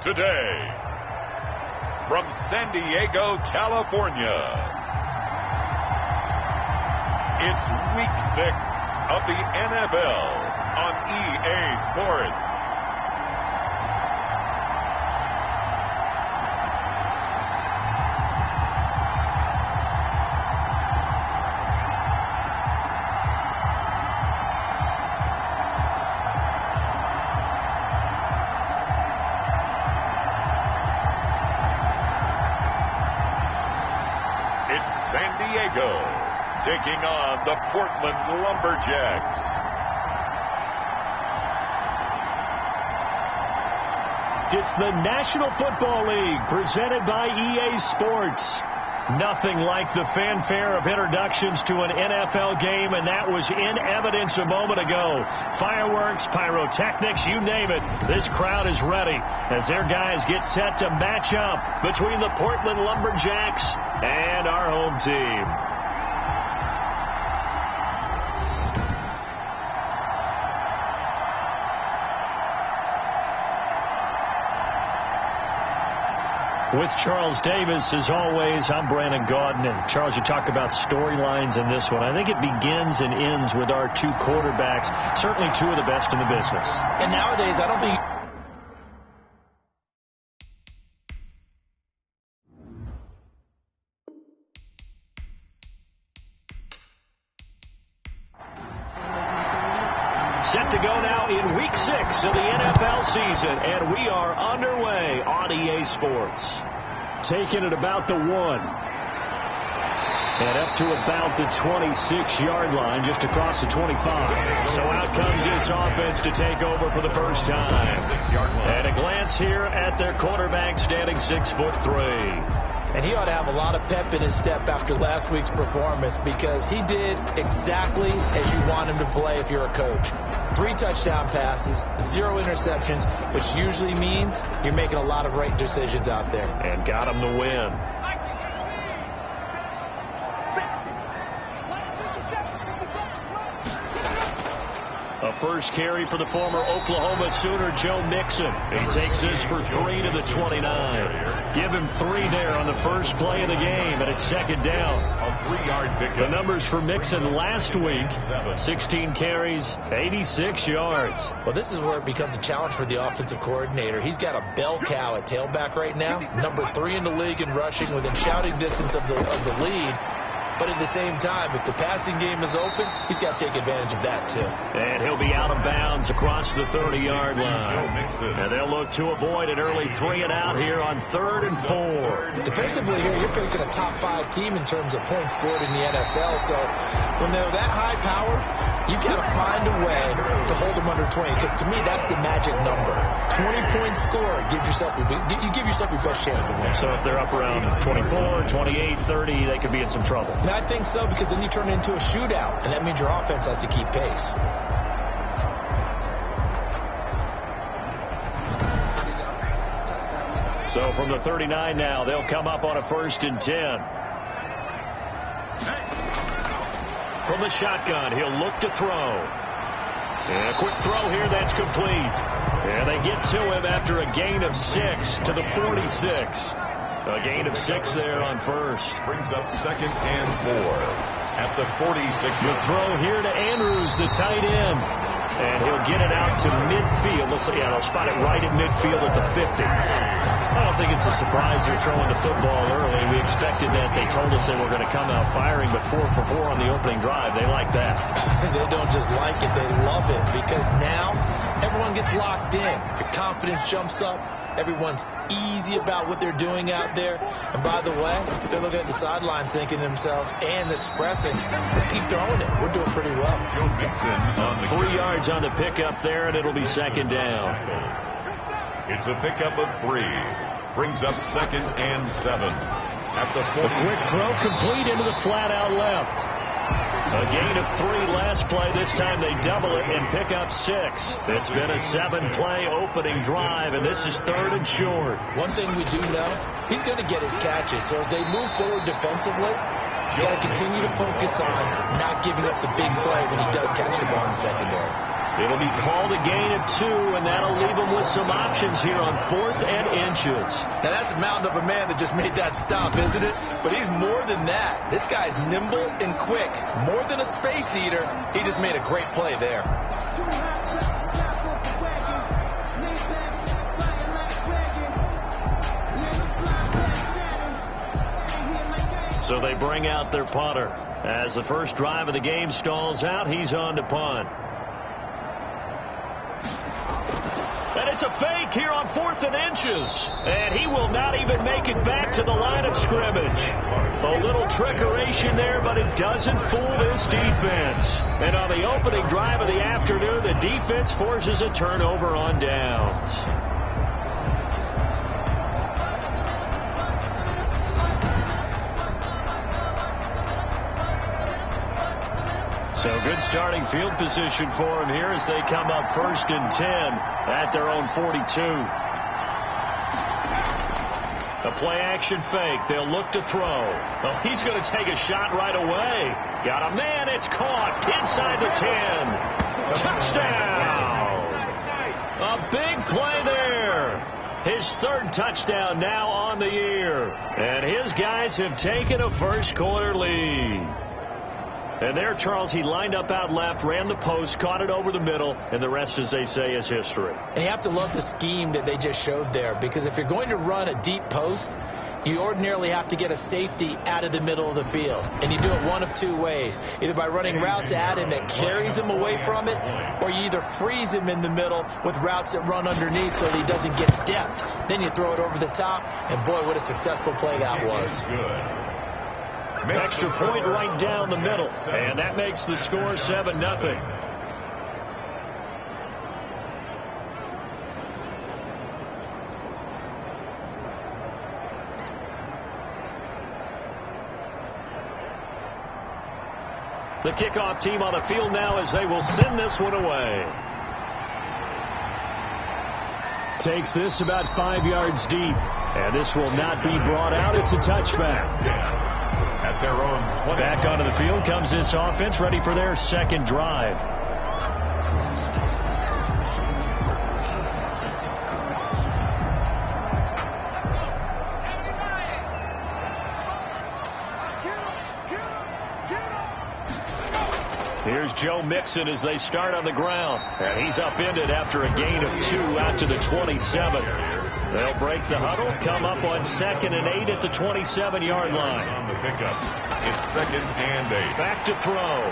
today, from San Diego, California, it's Week 6 of the NFL on EA Sports. It's San Diego taking on the Portland Lumberjacks. It's the National Football League presented by EA Sports. Nothing like the fanfare of introductions to an NFL game, and that was in evidence a moment ago. Fireworks, pyrotechnics, you name it. This crowd is ready as their guys get set to match up between the Portland Lumberjacks and our home team. With Charles Davis, as always, I'm Brandon Gaudin. And Charles, you talk about storylines in this one. I think it begins and ends with our two quarterbacks, certainly two of the best in the business. And nowadays, I don't think... Set to go now in Week 6 of the NFL season, and we are underway on EA Sports. Taking it about the 1. And up to about the 26-yard line, just across the 25. So out comes this offense to take over for the first time. And a glance here at their quarterback standing 6'3". And he ought to have a lot of pep in his step after last week's performance, because he did exactly as you want him to play if you're a coach. 3 touchdown passes, 0 interceptions, which usually means you're making a lot of right decisions out there. And got him the win. A first carry for the former Oklahoma Sooner, Joe Mixon. He takes this for 3 to the 29. Give him 3 there on the first play of the game, and it's second down. A 3-yard pickup. The numbers for Mixon last week, 16 carries, 86 yards. Well, this is where it becomes a challenge for the offensive coordinator. He's got a bell cow at tailback right now, number 3 in the league in rushing, within shouting distance of the lead. But at the same time, if the passing game is open, he's got to take advantage of that, too. And he'll be out of bounds across the 30-yard line. And they'll look to avoid an early 3 and out here on 3rd and 4. Defensively here, you're facing a top 5 team in terms of points scored in the NFL. So when they're that high power, you've got to find a way to hold them under 20. Because to me, that's the magic number. 20-point score gives yourself you give yourself your best chance to win. So if they're up around 24, 28, 30, they could be in some trouble. And I think so, because then you turn it into a shootout, and that means your offense has to keep pace. So from the 39 now, they'll come up on a 1st and 10. From the shotgun, he'll look to throw. And a quick throw here, that's complete. And they get to him after a gain of 6 to the 46. A gain of 6 there on 1st. Brings up 2nd and 4 at the 46. The throw here to Andrews, the tight end. And he'll get it out to midfield. Looks like, yeah, they'll spot it right at midfield at the 50. I don't think it's a surprise they're throwing the football early. We expected that. They told us they were going to come out firing, but 4 for 4 on the opening drive. They like that. They don't just like it, they love it, because now everyone gets locked in. Your confidence jumps up. Everyone's easy about what they're doing out there. And by the way, they're looking at the sideline thinking to themselves and expressing, let's keep throwing it. We're doing pretty well. Joe Mixon on the 3 yards on the pickup there, and it'll be 2nd down. It's a pickup of 3. Brings up 2nd and 7 at the 40. A quick throw complete into the flat out left. A gain of 3 last play. This time they double it and pick up 6. It's been a 7-play opening drive, and this is 3rd and short. One thing we do know, he's going to get his catches. So as they move forward defensively, you got to continue to focus on not giving up the big play when he does catch the ball in the secondary. It'll be called a gain of 2, and that'll leave them with some options here on 4th and inches. Now, that's a mountain of a man that just made that stop, isn't it? But he's more than that. This guy's nimble and quick. More than a space eater. He just made a great play there. So they bring out their punter. As the first drive of the game stalls out, he's on to punt. And it's a fake here on 4th and inches. And he will not even make it back to the line of scrimmage. A little trickeration there, but it doesn't fool this defense. And on the opening drive of the afternoon, the defense forces a turnover on downs. So good starting field position for him here as they come up 1st and 10 at their own 42. A play-action fake. They'll look to throw. Well, he's going to take a shot right away. Got a man. It's caught inside the 10. Touchdown! A big play there. His 3rd touchdown now on the year. And his guys have taken a first-quarter lead. And there, Charles, he lined up out left, ran the post, caught it over the middle, and the rest, as they say, is history. And you have to love the scheme that they just showed there, because if you're going to run a deep post, you ordinarily have to get a safety out of the middle of the field. And you do it one of 2 ways, either by running routes at him that carries him away from it, or you either freeze him in the middle with routes that run underneath so that he doesn't get depth. Then you throw it over the top, and boy, what a successful play that was. Extra point right down the middle, and that makes the score 7-0. The kickoff team on the field now as they will send this one away. Takes this about 5 yards deep, and this will not be brought out. It's a touchback. At their own 20. Back onto the field comes this offense, ready for their 2nd drive. Here's Joe Mixon as they start on the ground. And he's upended after a gain of 2 out to the 27. They'll break the huddle, come up on 2nd and 8 at the 27-yard line. On the pickups, it's 2nd and 8. Back to throw.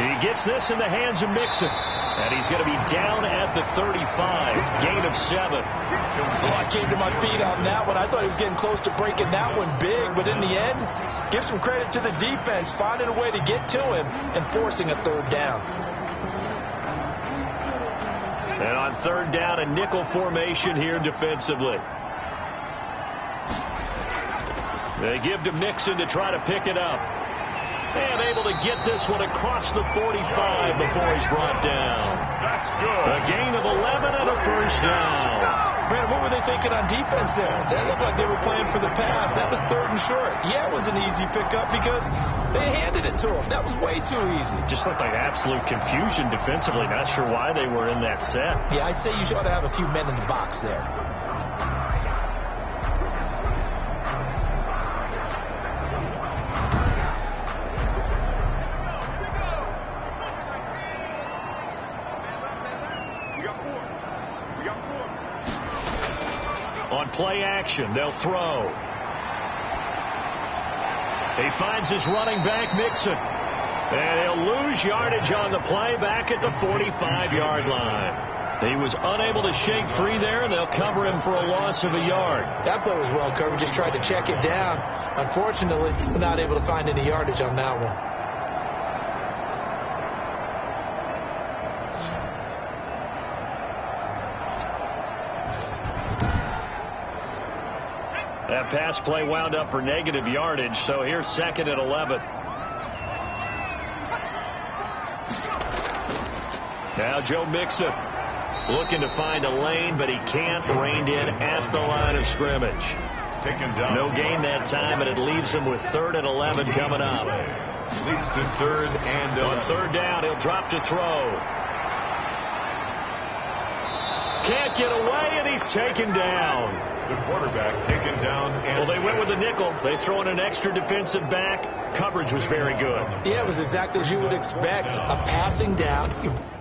He gets this in the hands of Mixon. And he's going to be down at the 35. Gain of 7. Oh, I came to my feet on that one. I thought he was getting close to breaking that one big. But in the end, give some credit to the defense, finding a way to get to him and forcing a 3rd down. And on 3rd down, a nickel formation here defensively. They give to Mixon to try to pick it up. And able to get this one across the 45 before he's brought down. That's good. A gain of 11 and a 1st down. Brandon, what were they thinking on defense there? They looked like they were playing for the pass. That was 3rd and short. Yeah, it was an easy pickup because they handed it to him. That was way too easy. Just looked like absolute confusion defensively. Not sure why they were in that set. Yeah, I'd say you ought to have a few men in the box there. On play action, they'll throw. He finds his running back, Mixon. And he'll lose yardage on the play back at the 45-yard line. He was unable to shake free there, and they'll cover him for a loss of a yard. That play was well covered. Just tried to check it down. Unfortunately, we're not able to find any yardage on that one. That pass play wound up for negative yardage, so here's 2nd and 11. Now Joe Mixon looking to find a lane, but he can't. Reined in at the line of scrimmage. Taken down. No gain that time, and it leaves him with 3rd and 11 coming up. Leads to 3rd and 11. On 3rd down, he'll drop to throw. can't get away, and he's taken down. The quarterback taken down. And well, they went with a nickel. They throw in an extra defensive back. Coverage was very good. Yeah, it was exactly as you would expect. A passing down.